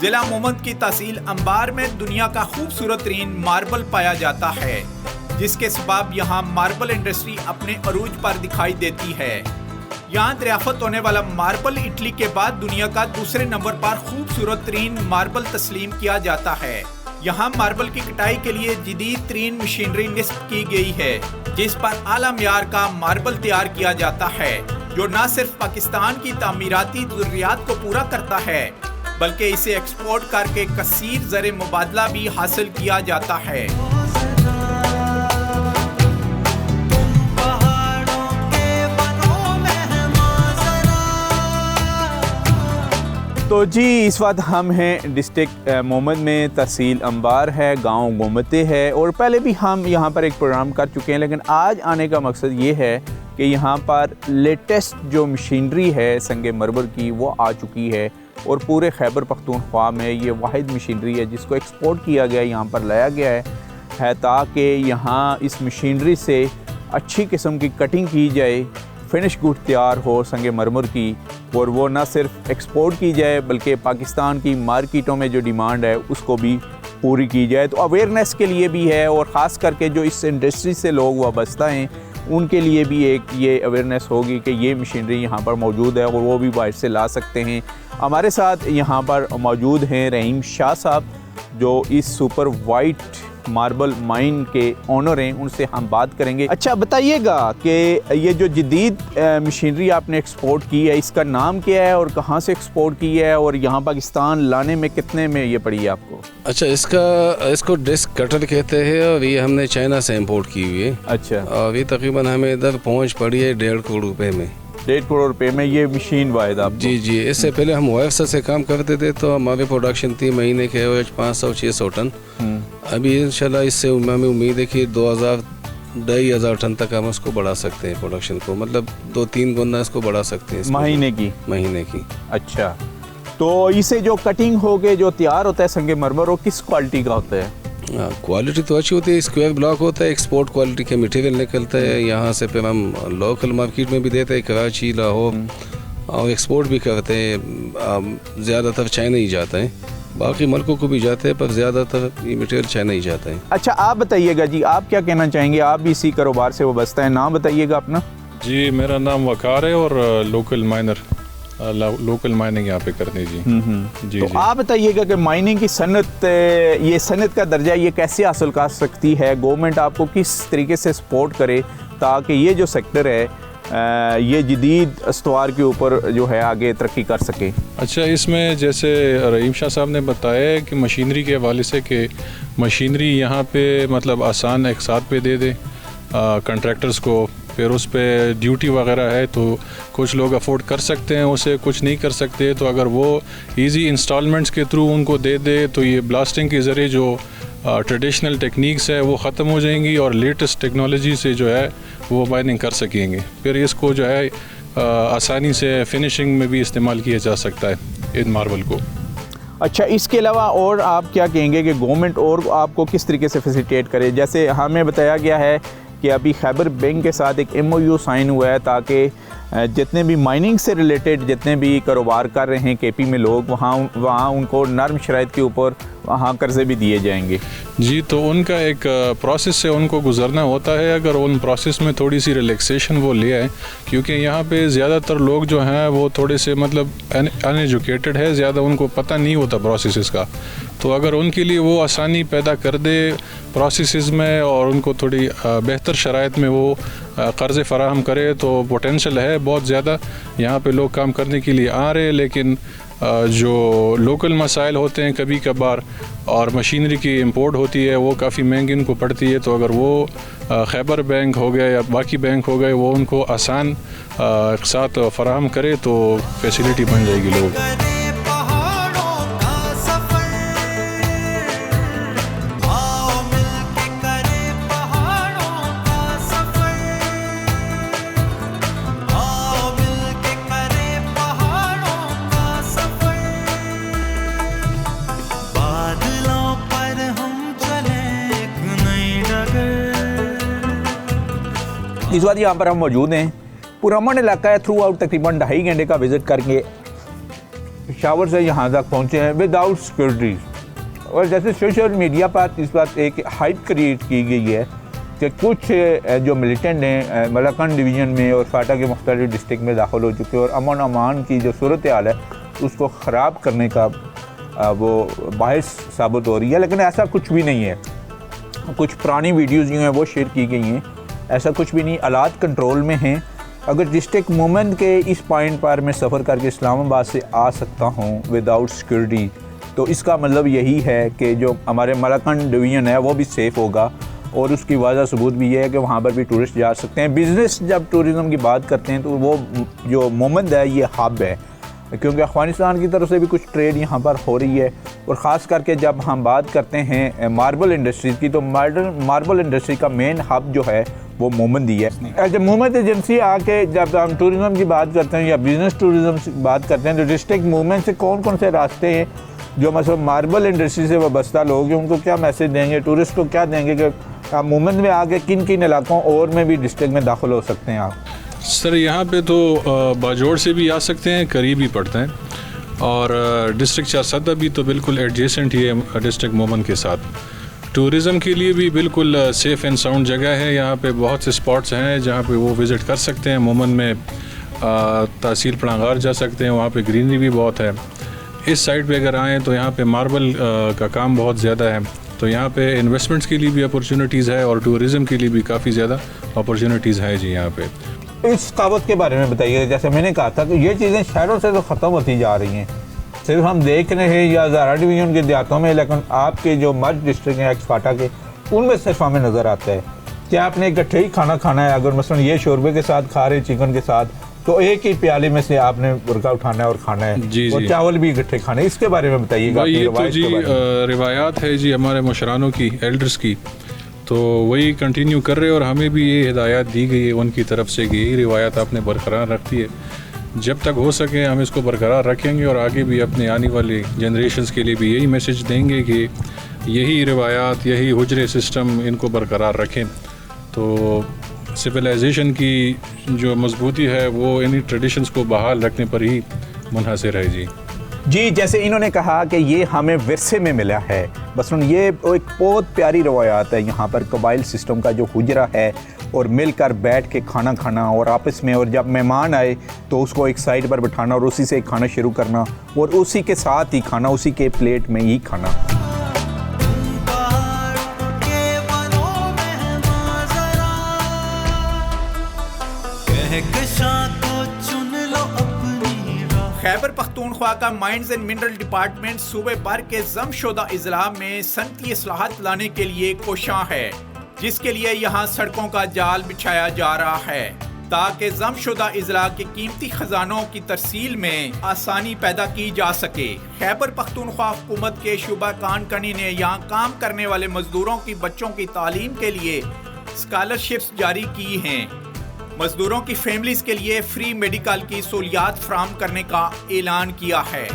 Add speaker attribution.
Speaker 1: ضلع مومند کی تحصیل انبار میں دنیا کا خوبصورت ترین ماربل پایا جاتا ہے، جس کے سبب یہاں ماربل انڈسٹری اپنے عروج پر دکھائی دیتی ہے۔ یہاں دریافت ہونے والا ماربل اٹلی کے بعد دنیا کا دوسرے نمبر پر خوبصورت ترین ماربل تسلیم کیا جاتا ہے۔ یہاں ماربل کی کٹائی کے لیے جدید ترین مشینری نصب کی گئی ہے، جس پر اعلیٰ معیار کا ماربل تیار کیا جاتا ہے، جو نہ صرف پاکستان کی تعمیراتی ضروریات کو پورا کرتا ہے بلکہ اسے ایکسپورٹ کر کے کثیر زر مبادلہ بھی حاصل کیا جاتا ہے۔ تو جی اس وقت ہم ہیں ڈسٹرکٹ مومند میں، تحصیل انبار ہے، گاؤں گومتے ہے، اور پہلے بھی ہم یہاں پر ایک پروگرام کر چکے ہیں، لیکن آج آنے کا مقصد یہ ہے کہ یہاں پر لیٹسٹ جو مشینری ہے سنگ مرمر کی وہ آ چکی ہے، اور پورے خیبر پختونخوا میں یہ واحد مشینری ہے جس کو ایکسپورٹ کیا گیا، یہاں پر لایا گیا ہے تاکہ یہاں اس مشینری سے اچھی قسم کی کٹنگ کی جائے، فنش گڈ تیار ہو سنگ مرمر کی، اور وہ نہ صرف ایکسپورٹ کی جائے بلکہ پاکستان کی مارکیٹوں میں جو ڈیمانڈ ہے اس کو بھی پوری کی جائے۔ تو اویئرنیس کے لیے بھی ہے، اور خاص کر کے جو اس انڈسٹری سے لوگ وابستہ ہیں ان کے لیے بھی ایک یہ اویئرنیس ہوگی کہ یہ مشینری یہاں پر موجود ہے اور وہ بھی باہر سے لا سکتے ہیں۔ ہمارے ساتھ یہاں پر موجود ہیں رحیم شاہ صاحب، جو اس سپر وائٹ ماربل مائن کے اونر ہیں، ان سے ہم بات کریں گے۔ اچھا بتائیے گا کہ یہ جو جدید مشینری آپ نے ایکسپورٹ کی ہے اس کا نام کیا ہے اور کہاں سے ایکسپورٹ کی ہے، اور یہاں پاکستان لانے میں کتنے میں یہ پڑی ہے آپ کو؟
Speaker 2: اچھا اس کو ڈسک کٹر کہتے ہیں، اور یہ ہم نے چائنا سے امپورٹ کی ہوئی ہے۔ اچھا، اور یہ تقریباً ہمیں ادھر پہنچ پڑی ہے 1.5 کروڑ روپے میں۔
Speaker 1: 1.5 کروڑ روپے میں یہ مشین واحد آپ؟
Speaker 2: جی اس سے پہلے ہم OFSA سے کام کرتے تھے، تو ہماری پروڈکشن تھی مہینے کے 500-600 ٹن۔ ابھی انشاءاللہ اس سے ہمیں امید ہے کہ 2,000-2,500 ٹن تک ہم اس کو بڑھا سکتے ہیں، پروڈکشن کو، مطلب 2-3 گنا اس کو بڑھا سکتے ہیں مہینے کی۔
Speaker 1: اچھا، تو اسے جو کٹنگ ہو کے جو تیار ہوتا ہے سنگ مرمر، وہ کس کوالٹی کا ہوتا ہے؟
Speaker 2: کوالٹی تو اچھی ہوتی ہے، اسکوائر بلاک ہوتا ہے، ایکسپورٹ کوالٹی کا مٹیریل نکلتا ہے، یہاں سے پھر ہم لوکل مارکیٹ میں بھی دیتے ہیں، کراچی، لاہور، اور ایکسپورٹ بھی کرتے ہیں۔ زیادہ تر چائنا ہی جاتا ہے، باقی ملکوں کو بھی جاتے ہیں، پر زیادہ تر یہ مٹیریل چائنا ہی جاتا ہے۔
Speaker 1: اچھا آپ بتائیے گا جی، آپ کیا کہنا چاہیں گے؟ آپ بھی اسی کاروبار سے وابستہ ہیں، نام بتائیے گا اپنا۔
Speaker 3: جی میرا نام وقار ہے، اور لوکل مائننگ یہاں پہ کرتے جی۔
Speaker 1: تو آپ بتائیے گا کہ مائننگ کی صنعت، یہ صنعت کا درجہ یہ کیسے حاصل کر سکتی ہے؟ گورنمنٹ آپ کو کس طریقے سے سپورٹ کرے تاکہ یہ جو سیکٹر ہے یہ جدید استوار کے اوپر جو ہے آگے ترقی کر سکے؟
Speaker 3: اچھا، اس میں جیسے رحیم شاہ صاحب نے بتایا کہ مشینری کے حوالے سے کہ مشینری یہاں پہ مطلب آسان ایک ساتھ پہ دے دے کنٹریکٹرز کو، پھر اس پہ ڈیوٹی وغیرہ ہے تو کچھ لوگ افورڈ کر سکتے ہیں اسے، کچھ نہیں کر سکتے، تو اگر وہ ایزی انسٹالمنٹس کے تھرو ان کو دے دے تو یہ بلاسٹنگ کے ذریعے جو ٹریڈیشنل ٹیکنیکس ہے وہ ختم ہو جائیں گی، اور لیٹسٹ ٹیکنالوجی سے جو ہے وہ مائننگ کر سکیں گے۔ پھر اس کو جو ہے آسانی سے فنشنگ میں بھی استعمال کیا جا سکتا ہے ان ماربل کو۔
Speaker 1: اچھا، اس کے علاوہ اور آپ کیا کہیں گے کہ گورنمنٹ اور آپ کو کس طریقے سے فیسیلیٹیٹ کرے؟ جیسے ہمیں بتایا گیا ہے کہ ابھی خیبر بینک کے ساتھ ایک MOU سائن ہوا ہے تاکہ جتنے بھی مائننگ سے ریلیٹڈ جتنے بھی کاروبار کر رہے ہیں KP میں لوگ، وہاں ان کو نرم شرائط کے اوپر وہاں قرضے بھی دیے جائیں گے۔
Speaker 3: جی، تو ان کا ایک پروسیس سے ان کو گزرنا ہوتا ہے، اگر ان پروسیس میں تھوڑی سی ریلیکسیشن وہ لے آئے، کیونکہ یہاں پہ زیادہ تر لوگ جو ہیں وہ تھوڑے سے مطلب ان ایجوکیٹڈ ہے، زیادہ ان کو پتہ نہیں ہوتا پروسیسز کا، تو اگر ان کے لیے وہ آسانی پیدا کر دے پروسیسز میں اور ان کو تھوڑی بہتر شرائط میں وہ قرضے فراہم کرے، تو پوٹینشل ہے بہت زیادہ، یہاں پہ لوگ کام کرنے کے لیے آ رہے، لیکن جو لوکل مسائل ہوتے ہیں کبھی کبھار اور مشینری کی امپورٹ ہوتی ہے وہ کافی مہنگی ان کو پڑتی ہے، تو اگر وہ خیبر بینک ہو گئے یا باقی بینک ہو گئے وہ ان کو آسان ساتھ فراہم کرے تو فیسیلیٹی بن جائے گی لوگ۔
Speaker 1: اس وقت یہاں پر ہم موجود ہیں پرامن علاقہ ہے، تھرو آؤٹ تقریباً 2.5 گھنٹے کا وزٹ کر کے پشاور سے یہاں تک پہنچے ہیں وداؤٹ سیکورٹی. اور جیسے سوشل میڈیا پر اس بات ایک ہائپ کریٹ کی گئی ہے کہ کچھ جو ملیٹنٹ ہیں ملاکنڈ ڈویژن میں اور فاٹا کے مختلف ڈسٹرکٹ میں داخل ہو چکے اور امن امان کی جو صورتحال ہے اس کو خراب کرنے کا وہ باعث ثابت ہو رہی ہے. لیکن ایسا کچھ بھی نہیں ہے. کچھ پرانی ویڈیوز جو ہیں وہ شیئر کی گئی ہیں, ایسا کچھ بھی نہیں. حالات کنٹرول میں ہیں. اگر ڈسٹرکٹ مومنٹ کے اس پوائنٹ پر میں سفر کر کے اسلام آباد سے آ سکتا ہوں وداؤٹ سیکورٹی, تو اس کا مطلب یہی ہے کہ جو ہمارے ملاکنڈ ڈویژن ہے وہ بھی سیف ہوگا. اور اس کی واضح ثبوت بھی یہ ہے کہ وہاں پر بھی ٹورسٹ جا سکتے ہیں. بزنس جب ٹورزم کی بات کرتے ہیں تو وہ جو مومنٹ ہے یہ ہب ہے, کیونکہ افغانستان کی طرف سے بھی کچھ ٹریڈ یہاں پر ہو رہی ہے. اور خاص کر کے جب ہم بات کرتے ہیں ماربل انڈسٹریز کی, تو ماربل انڈسٹری کا مین ہب جو ہے وہ مومند ہی ہے. جب مومنٹ ایجنسی آ کے جب ہم ٹورزم کی بات کرتے ہیں یا بزنس ٹورزم کی بات کرتے ہیں تو ڈسٹرکٹ موومنٹ سے کون کون سے راستے ہیں جو مثلا ماربل انڈسٹری سے وابستہ لوگ ہیں ان کو کیا میسج دیں گے, ٹورسٹ کو کیا دیں گے کہ آپ مومنٹ میں آ کے کن کن علاقوں اور میں بھی ڈسٹرکٹ میں داخل ہو سکتے ہیں آپ؟
Speaker 3: سر یہاں پہ تو باجوڑ سے بھی آ سکتے ہیں, قریب ہی پڑتے ہیں, اور ڈسٹرکٹ چارسدہ بھی تو بالکل ایڈجیسنٹ ہی ہے ڈسٹرکٹ مومن کے ساتھ. ٹورزم کے لیے بھی بالکل سیف اینڈ ساؤنڈ جگہ ہے. یہاں پہ بہت سے اسپاٹس ہیں جہاں پہ وہ وزٹ کر سکتے ہیں. مومن میں تحصیل پڑانگار جا سکتے ہیں, وہاں پہ گرینری بھی بہت ہے. اس سائڈ پہ اگر آئیں تو یہاں پہ ماربل کا کام بہت زیادہ ہے, تو یہاں پہ انویسٹمنٹس کے لیے بھی اپورچونیٹیز ہے اور ٹورزم کے لیے بھی کافی زیادہ اپورچونیٹیز ہے جی یہاں پہ.
Speaker 1: اس کہاوت کے بارے میں بتائیے. جیسے میں نے کہا تھا کہ یہ چیزیں شہروں سے تو ختم ہوتی جا رہی ہیں, صرف ہم دیکھ رہے ہیں یا ہزارہ ڈویژن کے دیہاتوں میں, لیکن آپ کے جو مرج ڈسٹرکٹ ہیں ایکس فاٹا کے ان میں صرف ہمیں نظر آتا ہے کہ آپ نے اکٹھے ہی کھانا کھانا ہے. اگر مثلا یہ شوربے کے ساتھ کھا رہے چکن کے ساتھ تو ایک ہی پیالے میں سے آپ نے برقع اٹھانا ہے اور کھانا ہے, اور چاول بھی اکٹھے کھانے. اس کے بارے میں بتائیے گا.
Speaker 3: یہ تو جی روایات ہے جی ہمارے مشرانوں کی, ایلڈرز کی, تو وہی کنٹینیو کر رہے, اور ہمیں بھی یہ ہدایات دی گئی ہے ان کی طرف سے کہ یہی روایات آپ نے برقرار رکھتی ہے. جب تک ہو سکے ہم اس کو برقرار رکھیں گے, اور آگے بھی اپنے آنے والی جنریشنز کے لیے بھی یہی میسج دیں گے کہ یہی روایات, یہی حجرے سسٹم ان کو برقرار رکھیں. تو سویلائزیشن کی جو مضبوطی ہے وہ انہی ٹریڈیشنز کو بحال رکھنے پر ہی منحصر ہے جی.
Speaker 1: جی جیسے انہوں نے کہا کہ یہ ہمیں ورثے میں ملا ہے, بس یہ ایک بہت پیاری روایات ہے. یہاں پر قبائل سسٹم کا جو حجرہ ہے اور مل کر بیٹھ کے کھانا کھانا اور آپس میں, اور جب مہمان آئے تو اس کو ایک سائڈ پر بٹھانا اور اسی سے کھانا شروع کرنا اور اسی کے ساتھ ہی کھانا, اسی کے پلیٹ میں ہی کھانا. خیبر پختونخوا کا مائنز اینڈ منرل ڈپارٹمنٹ صوبے بھر کے ضم شدہ اضلاع میں صنعتی اصلاحات لانے کے لیے کوشاں ہے, جس کے لیے یہاں سڑکوں کا جال بچھایا جا رہا ہے تاکہ ضم شدہ اضلاع کے قیمتی خزانوں کی ترسیل میں آسانی پیدا کی جا سکے. خیبر پختونخوا حکومت کے شعبہ کان کنی نے یہاں کام کرنے والے مزدوروں کی بچوں کی تعلیم کے لیے اسکالرشپس جاری کی ہیں. مزدوروں کی فیملیز کے لیے فری میڈیکل کی سہولیات فراہم کرنے کا اعلان کیا ہے.